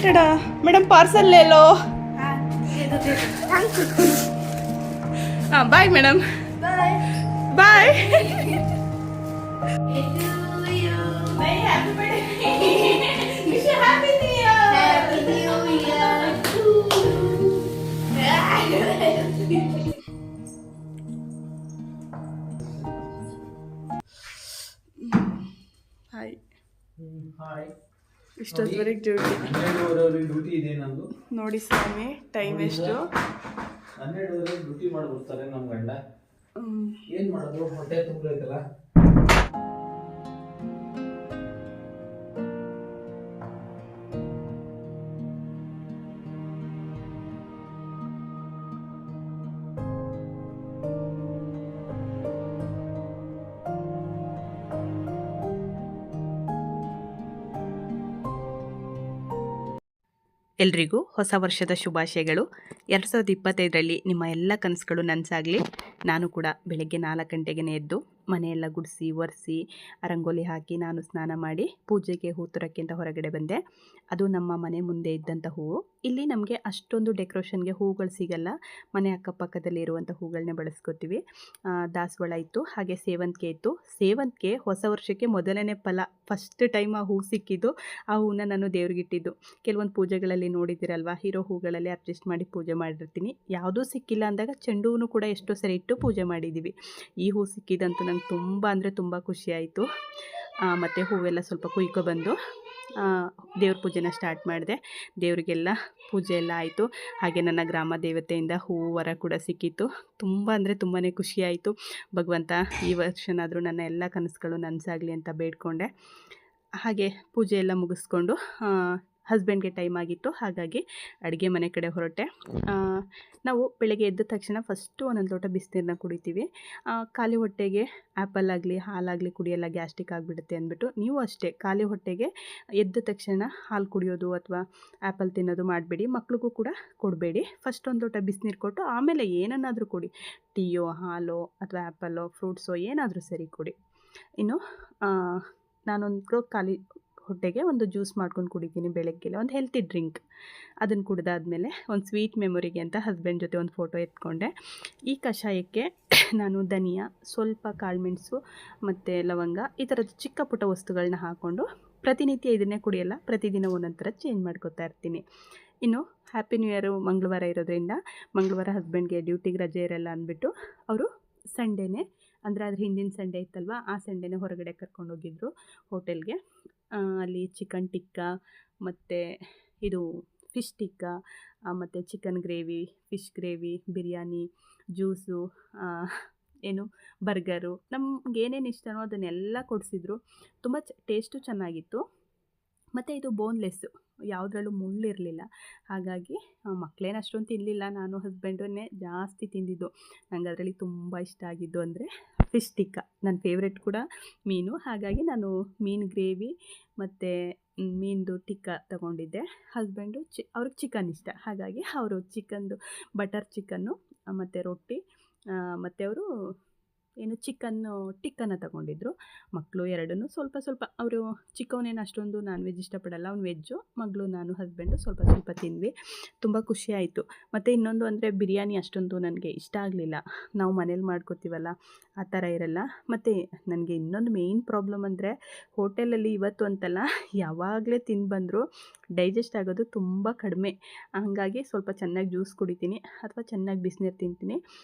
टड़ा madam parcel ले लो। हाँ bye madam. Bye bye. Hi hi ಇಷ್ಟೊತ್ತವರೆಗೆ ಡ್ಯೂಟಿ 12:30 ಡ್ಯೂಟಿ ಇದೆ ನಂದು. ನೋಡಿ ಸ್ವಾಮಿ ಟೈಮ್ ಎಷ್ಟು 12:30 ಡ್ಯೂಟಿ ಮಾಡಿ ಬರ್ತಾರೆ ನಮ್ಮ ಗಂಡ. ಏನ್ ಮಾಡೋದು, ಹೊಟ್ಟೆ ತುಂಬೈತಲ್ಲ. ಎಲ್ರಿಗೂ ಹೊಸ ವರ್ಷದ ಶುಭಾಶಯಗಳು. 2025ರಲ್ಲಿ ನಿಮ್ಮ ಎಲ್ಲ ಕನಸುಗಳು ನನಸಾಗಲಿ. ನಾನು ಕೂಡ ಬೆಳಗ್ಗೆ 4 ಗಂಟೆಗೆ ಎದ್ದು ಮನೆಯೆಲ್ಲ ಗುಡಿಸಿ ಒರೆಸಿ ರಂಗೋಲಿ ಹಾಕಿ ನಾನು ಸ್ನಾನ ಮಾಡಿ ಪೂಜೆಗೆ ಹೂ ತರೋಕ್ಕೆ ಅಂತ ಹೊರಗಡೆ ಬಂದೆ. ಅದು ನಮ್ಮ ಮನೆ ಮುಂದೆ ಇದ್ದಂಥ ಹೂವು. ಇಲ್ಲಿ ನಮಗೆ ಅಷ್ಟೊಂದು ಡೆಕೋರೇಷನ್ಗೆ ಹೂಗಳು ಸಿಗಲ್ಲ. ಮನೆ ಅಕ್ಕಪಕ್ಕದಲ್ಲಿ ಇರುವಂಥ ಹೂಗಳನ್ನೇ ಬಳಸ್ಕೊತೀವಿ. ದಾಸವಾಳ ಇತ್ತು, ಹಾಗೆ ಸೇವಂತಿಗೆ ಇತ್ತು. ಸೇವಂತಿಗೆ ಹೊಸ ವರ್ಷಕ್ಕೆ ಮೊದಲನೇ ಫಲ, ಫಸ್ಟ್ ಟೈಮ್ ಆ ಹೂ ಸಿಕ್ಕಿದ್ದು. ಆ ಹೂವನ್ನ ನಾನು ದೇವ್ರಿಗಿಟ್ಟಿದ್ದು. ಕೆಲವೊಂದು ಪೂಜೆಗಳಲ್ಲಿ ನೋಡಿದ್ದೀರಲ್ವ, ಇರೋ ಹೂಗಳಲ್ಲಿ ಅಡ್ಜಸ್ಟ್ ಮಾಡಿ ಪೂಜೆ ಮಾಡಿರ್ತೀನಿ. ಯಾವುದೂ ಸಿಕ್ಕಿಲ್ಲ ಅಂದಾಗ ಚೆಂಡು ಹೂನು ಕೂಡ ಎಷ್ಟೋ ಸರಿ ಇಟ್ಟು ಪೂಜೆ ಮಾಡಿದ್ದೀವಿ. ಈ ಹೂ ಸಿಕ್ಕಿದಂತೂ ನಂಗೆ ತುಂಬ ಅಂದರೆ ತುಂಬ ಖುಷಿಯಾಯಿತು. ಮತ್ತು ಹೂವೆಲ್ಲ ಸ್ವಲ್ಪ ಕುಯ್ಕೊಬಂದು ದೇವ್ರ ಪೂಜೆನ ಸ್ಟಾರ್ಟ್ ಮಾಡಿದೆ. ದೇವರಿಗೆಲ್ಲ ಪೂಜೆ ಎಲ್ಲ ಆಯಿತು. ಹಾಗೆ ನನ್ನ ಗ್ರಾಮ ದೇವತೆಯಿಂದ ಹೂವು ವರ ಕೂಡ ಸಿಕ್ಕಿತ್ತು. ತುಂಬ ಅಂದರೆ ತುಂಬಾ ಖುಷಿಯಾಯಿತು. ಭಗವಂತ ಈ ವರ್ಷನಾದರೂ ನನ್ನ ಎಲ್ಲ ಕನಸುಗಳು ನನಸಾಗಲಿ ಅಂತ ಬೇಡ್ಕೊಂಡೆ. ಹಾಗೆ ಪೂಜೆ ಎಲ್ಲ ಮುಗಿಸ್ಕೊಂಡು ಹಸ್ಬೆಂಡ್ಗೆ ಟೈಮ್ ಆಗಿತ್ತು, ಹಾಗಾಗಿ ಅಡುಗೆ ಮನೆ ಕಡೆ ಹೊರಟೆ. ನಾವು ಬೆಳಗ್ಗೆ ಎದ್ದ ತಕ್ಷಣ ಫಸ್ಟು ಒಂದೊಂದು ಲೋಟ ಬಿಸಿನೀರನ್ನ ಕುಡಿತೀವಿ. ಖಾಲಿ ಹೊಟ್ಟೆಗೆ ಆ್ಯಪಲ್ ಆಗಲಿ ಹಾಲಾಗಲಿ ಕುಡಿಯಲ್ಲ, ಗ್ಯಾಸ್ಟ್ರಿಕ್ ಆಗಿಬಿಡುತ್ತೆ ಅಂದ್ಬಿಟ್ಟು ನೀವು ಅಷ್ಟೇ ಖಾಲಿ ಹೊಟ್ಟೆಗೆ ಎದ್ದ ತಕ್ಷಣ ಹಾಲು ಕುಡಿಯೋದು ಅಥವಾ ಆ್ಯಪಲ್ ತಿನ್ನೋದು ಮಾಡಬೇಡಿ. ಮಕ್ಳಿಗೂ ಕೂಡ ಕೊಡಬೇಡಿ. ಫಸ್ಟ್ ಒಂದು ಲೋಟ ಬಿಸಿನೀರು ಕೊಟ್ಟು ಆಮೇಲೆ ಏನನ್ನಾದರೂ ಕೊಡಿ. ಟೀಯೋ ಹಾಲೋ ಅಥವಾ ಆ್ಯಪಲ್ಲೋ ಫ್ರೂಟ್ಸೋ ಏನಾದರೂ ಸರಿ ಕೊಡಿ. ಇನ್ನು ನಾನೊಂದು ಖಾಲಿ ಹೊಟ್ಟೆಗೆ ಒಂದು ಜ್ಯೂಸ್ ಮಾಡ್ಕೊಂಡು ಕುಡಿತೀನಿ ಬೆಳಗ್ಗೆ, ಒಂದು ಹೆಲ್ತಿ ಡ್ರಿಂಕ್. ಅದನ್ನು ಕುಡಿದಾದ್ಮೇಲೆ ಒಂದು ಸ್ವೀಟ್ ಮೆಮೊರಿಗೆ ಅಂತ ಹಸ್ಬೆಂಡ್ ಜೊತೆ ಒಂದು ಫೋಟೋ ಎತ್ಕೊಂಡೆ. ಈ ಕಷಾಯಕ್ಕೆ ನಾನು ಧನಿಯಾ, ಸ್ವಲ್ಪ ಕಾಳುಮೆಣಸು ಮತ್ತು ಲವಂಗ, ಈ ಥರದ ಚಿಕ್ಕ ಪುಟ್ಟ ವಸ್ತುಗಳನ್ನ ಹಾಕ್ಕೊಂಡು ಪ್ರತಿನಿತ್ಯ ಇದನ್ನೇ ಕುಡಿಯಲ್ಲ, ಪ್ರತಿದಿನ ಒಂದೊಂದು ಥರ ಚೇಂಜ್ ಮಾಡ್ಕೊತಾ ಇರ್ತೀನಿ. ಇನ್ನು ಹ್ಯಾಪಿ ನ್ಯೂ ಇಯರು ಮಂಗಳವಾರ ಇರೋದ್ರಿಂದ ಮಂಗಳವಾರ ಹಸ್ಬೆಂಡ್ಗೆ ಡ್ಯೂಟಿಗೆ ರಜೆ ಇರಲ್ಲ ಅಂದ್ಬಿಟ್ಟು ಅವರು ಸಂಡೇನೇ, ಅಂದರೆ ಅದ್ರ ಹಿಂದಿನ ಸಂಡೇ ಇತ್ತಲ್ವ, ಆ ಸಂಡೇನೇ ಹೊರಗಡೆ ಕರ್ಕೊಂಡೋಗಿದ್ರು ಹೋಟೆಲ್ಗೆ. ಅಲ್ಲಿ ಚಿಕನ್ ಟಿಕ್ಕಾ ಮತ್ತು ಇದು ಫಿಶ್ ಟಿಕ್ಕಾ ಮತ್ತು chicken gravy, fish gravy, biryani, juice, ಏನು ಬರ್ಗರು, ನಮ್ಗೆ ಏನೇನು ಇಷ್ಟನೋ ಅದನ್ನೆಲ್ಲ ಕೊಡಿಸಿದ್ರು. ತುಂಬ ಟೇಸ್ಟು ಚೆನ್ನಾಗಿತ್ತು. ಮತ್ತು ಇದು ಬೋನ್ಲೆಸ್ಸು, ಯಾವುದ್ರಲ್ಲೂ ಮುಳ್ಳಿರಲಿಲ್ಲ. ಹಾಗಾಗಿ ಮಕ್ಕಳೇನು ಅಷ್ಟೊಂದು ತಿನ್ನಲಿಲ್ಲ, ನಾನು ಹಸ್ಬೆಂಡನ್ನೇ ಜಾಸ್ತಿ ತಿಂದಿದ್ದು. ನಂಗೆ ಅದರಲ್ಲಿ ತುಂಬ ಇಷ್ಟ ಆಗಿದ್ದು ಅಂದರೆ ಫಿಶ್ ಟಿಕ್ಕಾ. ನನ್ನ ಫೇವ್ರೆಟ್ ಕೂಡ ಮೀನು. ಹಾಗಾಗಿ ನಾನು ಮೀನು ಗ್ರೇವಿ ಮತ್ತು ಮೀನ್ದು ಟಿಕ್ಕಾ ತಗೊಂಡಿದ್ದೆ. ಹಸ್ಬೆಂಡು ಅವ್ರಿಗೆ ಚಿಕನ್ ಇಷ್ಟ, ಹಾಗಾಗಿ ಅವರು ಚಿಕನ್ದು ಬಟರ್ ಚಿಕನ್ನು ಮತ್ತು ರೊಟ್ಟಿ ಮತ್ತು ಅವರು ಏನು ಚಿಕನ್ನು ಟಿಕ್ಕನ ತಗೊಂಡಿದ್ರು. ಮಕ್ಕಳು ಎರಡನ್ನೂ ಸ್ವಲ್ಪ ಸ್ವಲ್ಪ, ಅವರು ಚಿಕ್ಕವನೇನು ಅಷ್ಟೊಂದು ನಾನ್ ವೆಜ್ ಇಷ್ಟಪಡಲ್ಲ, ಅವ್ನು ವೆಜ್ಜು. ಮಗಳು ನಾನು ಹಸ್ಬೆಂಡು ಸ್ವಲ್ಪ ಸ್ವಲ್ಪ ತಿಂದ್ವಿ. ತುಂಬ ಖುಷಿಯಾಯಿತು. ಮತ್ತು ಇನ್ನೊಂದು ಅಂದರೆ ಬಿರಿಯಾನಿ ಅಷ್ಟೊಂದು ನನಗೆ ಇಷ್ಟ ಆಗಲಿಲ್ಲ. ನಾವು ಮನೇಲಿ ಮಾಡ್ಕೋತೀವಲ್ಲ ಆ ಥರ ಇರಲ್ಲ. ಮತ್ತು ನನಗೆ ಇನ್ನೊಂದು ಮೇಯ್ನ್ ಪ್ರಾಬ್ಲಮ್ ಅಂದರೆ ಹೋಟೆಲಲ್ಲಿ ಇವತ್ತು ಅಂತಲ್ಲ, ಯಾವಾಗಲೇ ತಿಂದು ಬಂದರೂ ಡೈಜೆಸ್ಟ್ ಆಗೋದು ತುಂಬ ಕಡಿಮೆ. ಹಾಗಾಗಿ ಸ್ವಲ್ಪ ಚೆನ್ನಾಗಿ ಜ್ಯೂಸ್ ಕುಡಿತೀನಿ, ಅಥವಾ ಚೆನ್ನಾಗಿ ಬಿಸಿನೀರು ತಿಂತೀನಿ,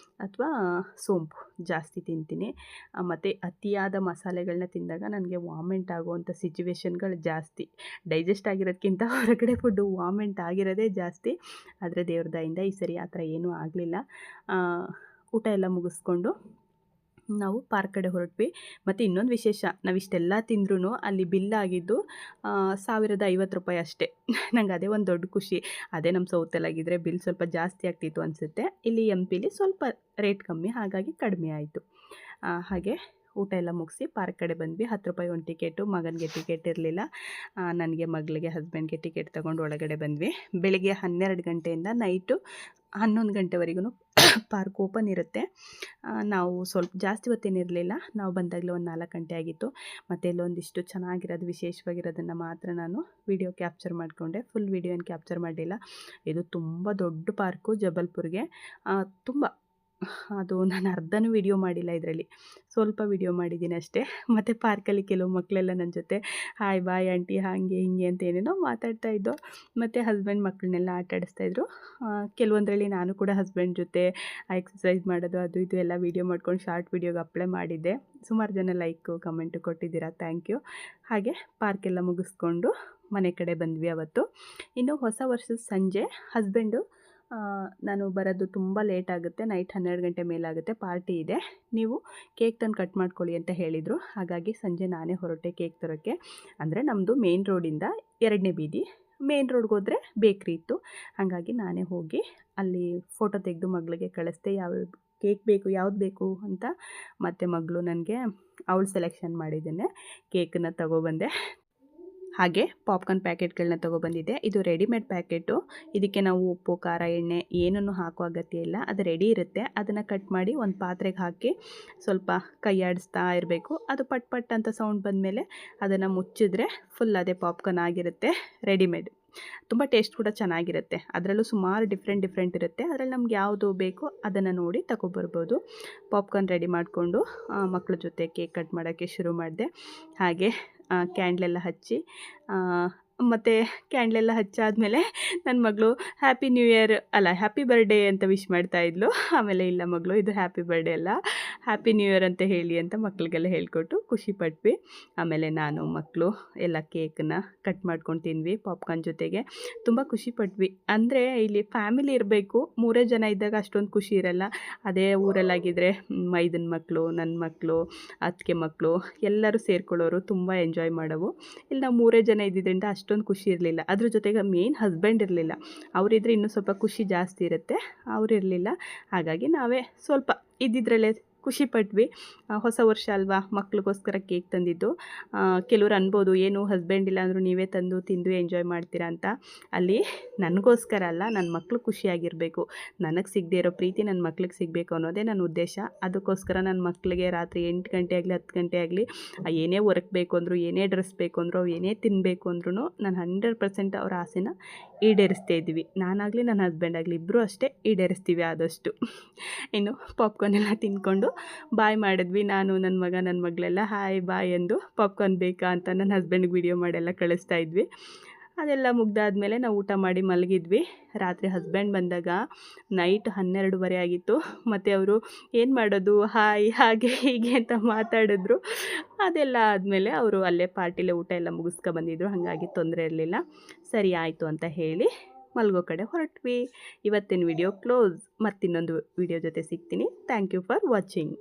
ಅಥವಾ ಸೋಂಪು ಜಾಸ್ತಿ ತಿಂತೀನಿ. ಮತ್ತು ಅತಿಯಾದ ಮಸಾಲೆಗಳನ್ನ ತಿಂದಾಗ ನನಗೆ ವಾಮಿಂಟ್ ಆಗುವಂಥ ಸಿಚುವೇಶನ್ಗಳು ಜಾಸ್ತಿ. ಡೈಜೆಸ್ಟ್ ಆಗಿರೋದಕ್ಕಿಂತ ಹೊರಗಡೆ ಫುಡ್ಡು ವಾಮಿಂಟ್ ಆಗಿರೋದೇ ಜಾಸ್ತಿ. ಆದರೆ ದೇವ್ರ ದಯಿಂದ ಈ ಸರಿ ಆ ಥರ ಏನೂ ಆಗಲಿಲ್ಲ. ಊಟ ಎಲ್ಲ ಮುಗಿಸ್ಕೊಂಡು ನಾವು ಪಾರ್ಕ್ ಕಡೆ ಹೊರಟ್ವಿ. ಮತ್ತು ಇನ್ನೊಂದು ವಿಶೇಷ, ನಾವಿಷ್ಟೆಲ್ಲ ತಿಂದ್ರೂ ಅಲ್ಲಿ ಬಿಲ್ ಆಗಿದ್ದು 1050 ರೂಪಾಯಿ ಅಷ್ಟೇ. ನಂಗೆ ಅದೇ ಒಂದು ದೊಡ್ಡ ಖುಷಿ. ಅದೇ ನಮ್ಮ ಸೌತಲ್ಲಾಗಿದ್ದರೆ ಬಿಲ್ ಸ್ವಲ್ಪ ಜಾಸ್ತಿ ಆಗ್ತಿತ್ತು ಅನಿಸುತ್ತೆ. ಇಲ್ಲಿ MP ಸ್ವಲ್ಪ ರೇಟ್ ಕಮ್ಮಿ, ಹಾಗಾಗಿ ಕಡಿಮೆ ಆಯಿತು. ಹಾಗೆ ಊಟ ಎಲ್ಲ ಮುಗಿಸಿ ಪಾರ್ಕ್ ಕಡೆ ಬಂದ್ವಿ. 10 ರೂಪಾಯಿ ಒಂದು ಟಿಕೆಟು. ಮಗನಿಗೆ ಟಿಕೆಟ್ ಇರಲಿಲ್ಲ, ನನಗೆ ಮಗಳಿಗೆ ಹಸ್ಬೆಂಡ್ಗೆ ಟಿಕೆಟ್ ತೊಗೊಂಡು ಒಳಗಡೆ ಬಂದ್ವಿ. ಬೆಳಿಗ್ಗೆ 12 ಗಂಟೆಯಿಂದ ನೈಟು 11 ಗಂಟೆವರೆಗೂ ಪಾರ್ಕ್ ಓಪನ್ ಇರುತ್ತೆ. ನಾವು ಸ್ವಲ್ಪ ಜಾಸ್ತಿ ಹೊತ್ತೇನಿರಲಿಲ್ಲ, ನಾವು ಬಂದಾಗಲೇ ಒಂದು 4 ಗಂಟೆ ಆಗಿತ್ತು. ಮತ್ತು ಇಲ್ಲೊಂದಿಷ್ಟು ಚೆನ್ನಾಗಿರೋದು ವಿಶೇಷವಾಗಿರೋದನ್ನು ಮಾತ್ರ ನಾನು ವಿಡಿಯೋ ಕ್ಯಾಪ್ಚರ್ ಮಾಡಿಕೊಂಡೆ. ಫುಲ್ ವಿಡಿಯೋ ಏನು ಕ್ಯಾಪ್ಚರ್ ಮಾಡಲಿಲ್ಲ. ಇದು ತುಂಬ ದೊಡ್ಡ ಪಾರ್ಕು ಜಬಲ್ಪುರ್ಗೆ. ತುಂಬ ಅದು ನಾನು ಅರ್ಧನೂ ವಿಡಿಯೋ ಮಾಡಿಲ್ಲ, ಇದರಲ್ಲಿ ಸ್ವಲ್ಪ ವಿಡಿಯೋ ಮಾಡಿದ್ದೀನಿ ಅಷ್ಟೇ. ಮತ್ತು ಪಾರ್ಕಲ್ಲಿ ಕೆಲವು ಮಕ್ಕಳೆಲ್ಲ ನನ್ನ ಜೊತೆ ಹಾಯ್ ಬಾಯ್ ಆಂಟಿ ಹಾಗೆ ಹೀಗೆ ಅಂತ ಏನೇನೋ ಮಾತಾಡ್ತಾಯಿದ್ದೋ. ಮತ್ತು ಹಸ್ಬೆಂಡ್ ಮಕ್ಕಳನ್ನೆಲ್ಲ ಆಟ ಆಡಿಸ್ತಾಯಿದ್ರು. ಕೆಲವೊಂದರಲ್ಲಿ ನಾನು ಕೂಡ ಹಸ್ಬೆಂಡ್ ಜೊತೆ ಎಕ್ಸಸೈಸ್ ಮಾಡೋದು ಅದು ಇದು ಎಲ್ಲ ವೀಡಿಯೋ ಮಾಡ್ಕೊಂಡು ಶಾರ್ಟ್ ವೀಡಿಯೋಗೆ ಅಪ್ಲೈ ಮಾಡಿದ್ದೆ. ಸುಮಾರು ಜನ ಲೈಕು ಕಮೆಂಟು ಕೊಟ್ಟಿದ್ದೀರಾ, ಥ್ಯಾಂಕ್ ಯು. ಹಾಗೆ ಪಾರ್ಕೆಲ್ಲ ಮುಗಿಸ್ಕೊಂಡು ಮನೆ ಕಡೆ ಬಂದ್ವಿ ಅವತ್ತು. ಇನ್ನು ಹೊಸ ವರ್ಷದ ಸಂಜೆ ಹಸ್ಬೆಂಡು ನಾನು ಬರೋದು ತುಂಬ ಲೇಟ್ ಆಗುತ್ತೆ, ನೈಟ್ 12 ಗಂಟೆ ಮೇಲಾಗುತ್ತೆ, ಪಾರ್ಟಿ ಇದೆ, ನೀವು ಕೇಕ್ ತಂದು ಕಟ್ ಮಾಡ್ಕೊಳ್ಳಿ ಅಂತ ಹೇಳಿದರು. ಹಾಗಾಗಿ ಸಂಜೆ ನಾನೇ ಹೊರಟೆ ಕೇಕ್ ತರೋಕ್ಕೆ. ಅಂದರೆ ನಮ್ಮದು ಮೇನ್ ರೋಡಿಂದ 2ನೇ ಬೀದಿ, ಮೇನ್ ರೋಡ್ಗೆ ಹೋದರೆ ಬೇಕ್ರಿ ಇತ್ತು. ಹಾಗಾಗಿ ನಾನೇ ಹೋಗಿ ಅಲ್ಲಿ ಫೋಟೋ ತೆಗೆದು ಮಗಳಿಗೆ ಕಳಿಸ್ದೆ, ಯಾವ ಕೇಕ್ ಬೇಕು ಯಾವ್ದು ಬೇಕು ಅಂತ. ಮತ್ತು ಮಗಳು ನನಗೆ ಅವಳು ಸೆಲೆಕ್ಷನ್ ಮಾಡಿದ್ದೇನೆ ಕೇಕನ್ನು ತಗೊಬಂದೆ. ಹಾಗೆ ಪಾಪ್ಕಾರ್ನ್ ಪ್ಯಾಕೆಟ್ಗಳನ್ನ ತೊಗೊಬಂದಿದ್ದೆ. ಇದು ರೆಡಿಮೇಡ್ ಪ್ಯಾಕೆಟು. ಇದಕ್ಕೆ ನಾವು ಉಪ್ಪು ಖಾರ ಎಣ್ಣೆ ಏನನ್ನು ಹಾಕೋ ಅಗತ್ಯ ಇಲ್ಲ, ಅದು ರೆಡಿ ಇರುತ್ತೆ. ಅದನ್ನು ಕಟ್ ಮಾಡಿ ಒಂದು ಪಾತ್ರೆಗೆ ಹಾಕಿ ಸ್ವಲ್ಪ ಕೈ ಆಡಿಸ್ತಾ ಇರಬೇಕು. ಅದು ಪಟ್ ಪಟ್ ಅಂತ ಸೌಂಡ್ ಬಂದಮೇಲೆ ಅದನ್ನು ಮುಚ್ಚಿದ್ರೆ ಫುಲ್ ಅದೇ ಪಾಪ್ಕಾರ್ನ್ ಆಗಿರುತ್ತೆ. ರೆಡಿಮೇಡ್ ತುಂಬ ಟೇಸ್ಟ್ ಕೂಡ ಚೆನ್ನಾಗಿರುತ್ತೆ. ಅದರಲ್ಲೂ ಸುಮಾರು ಡಿಫ್ರೆಂಟ್ ಇರುತ್ತೆ. ಅದರಲ್ಲಿ ನಮ್ಗೆ ಯಾವುದು ಬೇಕೋ ಅದನ್ನು ನೋಡಿ ತಗೊಬರ್ಬೋದು. ಪಾಪ್ಕಾರ್ನ್ ರೆಡಿ ಮಾಡಿಕೊಂಡು ಮಕ್ಕಳ ಜೊತೆ ಕೇಕ್ ಕಟ್ ಮಾಡೋಕ್ಕೆ ಶುರು ಮಾಡಿದೆ. ಹಾಗೆ ಕ್ಯಾಂಡ್ಲೆಲ್ಲ ಹಚ್ಚಿ ಮತ್ತು ಕ್ಯಾಂಡ್ಲೆಲ್ಲ ಹಚ್ಚಾದಮೇಲೆ ನನ್ನ ಮಗಳು ಹ್ಯಾಪಿ ನ್ಯೂ ಇಯರ್ ಅಲ್ಲ ಹ್ಯಾಪಿ ಬರ್ಡೇ ಅಂತ ವಿಶ್ ಮಾಡ್ತಾಯಿದ್ಲು. ಆಮೇಲೆ ಇಲ್ಲ ಮಗಳು ಇದು ಹ್ಯಾಪಿ ಬರ್ಡೇ ಅಲ್ಲ ಹ್ಯಾಪಿ ನ್ಯೂ ಇಯರ್ ಅಂತ ಹೇಳಿ ಅಂತ ಮಕ್ಕಳಿಗೆಲ್ಲ ಹೇಳ್ಕೊಟ್ಟು ಖುಷಿಪಟ್ವಿ. ಆಮೇಲೆ ನಾನು ಮಕ್ಕಳು ಎಲ್ಲ ಕೇಕನ್ನು ಕಟ್ ಮಾಡ್ಕೊಂಡು ತಿಂದ್ವಿ ಪಾಪ್ಕಾರ್ನ್ ಜೊತೆಗೆ. ತುಂಬ ಖುಷಿಪಟ್ವಿ. ಅಂದರೆ ಇಲ್ಲಿ ಫ್ಯಾಮಿಲಿ ಇರಬೇಕು, 3 ಜನ ಇದ್ದಾಗ ಅಷ್ಟೊಂದು ಖುಷಿ ಇರಲ್ಲ. ಅದೇ ಊರಲ್ಲಾಗಿದ್ದರೆ ಮೈದನ ಮಕ್ಕಳು, ನನ್ನ ಮಕ್ಕಳು, ಅತ್ತಿಗೆ ಮಕ್ಕಳು ಎಲ್ಲರೂ ಸೇರ್ಕೊಳ್ಳೋರು, ತುಂಬ ಎಂಜಾಯ್ ಮಾಡೋವು. ಇಲ್ಲಿ ನಾವು 3 ಜನ ಇದ್ದಿದ್ದರಿಂದ ಅಷ್ಟೊಂದು ಖುಷಿ ಇರಲಿಲ್ಲ. ಅದ್ರ ಜೊತೆಗೆ ಮೇನ್ ಹಸ್ಬೆಂಡ್ ಇರಲಿಲ್ಲ. ಅವರಿದ್ರೆ ಇನ್ನೂ ಸ್ವಲ್ಪ ಖುಷಿ ಜಾಸ್ತಿ ಇರುತ್ತೆ, ಅವರಿರಲಿಲ್ಲ. ಹಾಗಾಗಿ ನಾವೇ ಸ್ವಲ್ಪ ಇದ್ದಿದ್ರಲ್ಲೇ ಖುಷಿಪಟ್ವಿ. ಹೊಸ ವರ್ಷ ಅಲ್ವಾ, ಮಕ್ಳಿಗೋಸ್ಕರ ಕೇಕ್ ತಂದಿದ್ದು. ಕೆಲವ್ರು ಅನ್ಬೋದು ಏನು ಹಸ್ಬೆಂಡ್ ಇಲ್ಲ ಅಂದರೂ ನೀವೇ ತಂದು ತಿಂದು ಎಂಜಾಯ್ ಮಾಡ್ತೀರಾ ಅಂತ. ಅಲ್ಲಿ ನನಗೋಸ್ಕರ ಅಲ್ಲ, ನನ್ನ ಮಕ್ಕಳು ಖುಷಿಯಾಗಿರಬೇಕು, ನನಗೆ ಸಿಗದೆ ಇರೋ ಪ್ರೀತಿ ನನ್ನ ಮಕ್ಳಿಗೆ ಸಿಗಬೇಕು ಅನ್ನೋದೇ ನನ್ನ ಉದ್ದೇಶ. ಅದಕ್ಕೋಸ್ಕರ ನನ್ನ ಮಕ್ಕಳಿಗೆ ರಾತ್ರಿ 8 ಗಂಟೆ ಆಗಲಿ 10 ಗಂಟೆ ಆಗಲಿ ಏನೇ ವರ್ಕ್ ಬೇಕು ಅಂದರು, ಏನೇ ಡ್ರೆಸ್ ಬೇಕು ಅಂದರು, ಏನೇ ತಿನ್ನಬೇಕು ಅಂದ್ರೂ ನಾನು 100% ಅವ್ರ ಆಸೆನ ಈಡೇರಿಸ್ತಾ ಇದ್ದೀವಿ. ನಾನಾಗಲಿ ನನ್ನ ಹಸ್ಬೆಂಡ್ ಆಗಲಿ ಇಬ್ಬರೂ ಅಷ್ಟೇ ಈಡೇರಿಸ್ತೀವಿ ಆದಷ್ಟು. ಇನ್ನು ಪಾಪ್ಕಾರ್ನ್ ಎಲ್ಲ ತಿಂದ್ಕೊಂಡು ಬಾಯ್ ಮಾಡಿದ್ವಿ. ನಾನು ನನ್ನ ಮಗ ನನ್ನ ಮಗಳೆಲ್ಲ ಹಾಯ್ ಬಾಯ್ ಎಂದು ಪಾಪ್ಕಾರ್ನ್ ಬೇಕಾ ಅಂತ ನನ್ನ ಹಸ್ಬೆಂಡ್ಗೆ ವಿಡಿಯೋ ಮಾಡೆಲ್ಲ ಕಳಿಸ್ತಾ ಇದ್ವಿ. ಅದೆಲ್ಲ ಮುಗ್ದಾದ್ಮೇಲೆ ನಾವು ಊಟ ಮಾಡಿ ಮಲಗಿದ್ವಿ. ರಾತ್ರಿ ಹಸ್ಬೆಂಡ್ ಬಂದಾಗ ನೈಟ್ 12:30 ಆಗಿತ್ತು. ಮತ್ತು ಅವರು ಏನು ಮಾಡೋದು ಹಾಯ್ ಹಾಗೆ ಹೀಗೆ ಅಂತ ಮಾತಾಡಿದ್ರು. ಅದೆಲ್ಲ ಆದಮೇಲೆ ಅವರು ಅಲ್ಲೇ ಪಾರ್ಟಿಲೇ ಊಟ ಎಲ್ಲ ಮುಗಿಸ್ಕೊಬಂದಿದ್ರು, ಹಾಗಾಗಿ ತೊಂದರೆ ಇರಲಿಲ್ಲ. ಸರಿ ಆಯಿತು ಅಂತ ಹೇಳಿ ಮಲ್ಗೋ ಕಡೆ ಹೊರಟ್ವಿ. ಇವತ್ತಿನ ವಿಡಿಯೋ ಕ್ಲೋಸ್. ಮತ್ತಿನ್ನೊಂದು ವಿಡಿಯೋ ಜೊತೆ ಸಿಗ್ತೀನಿ. Thank you for watching.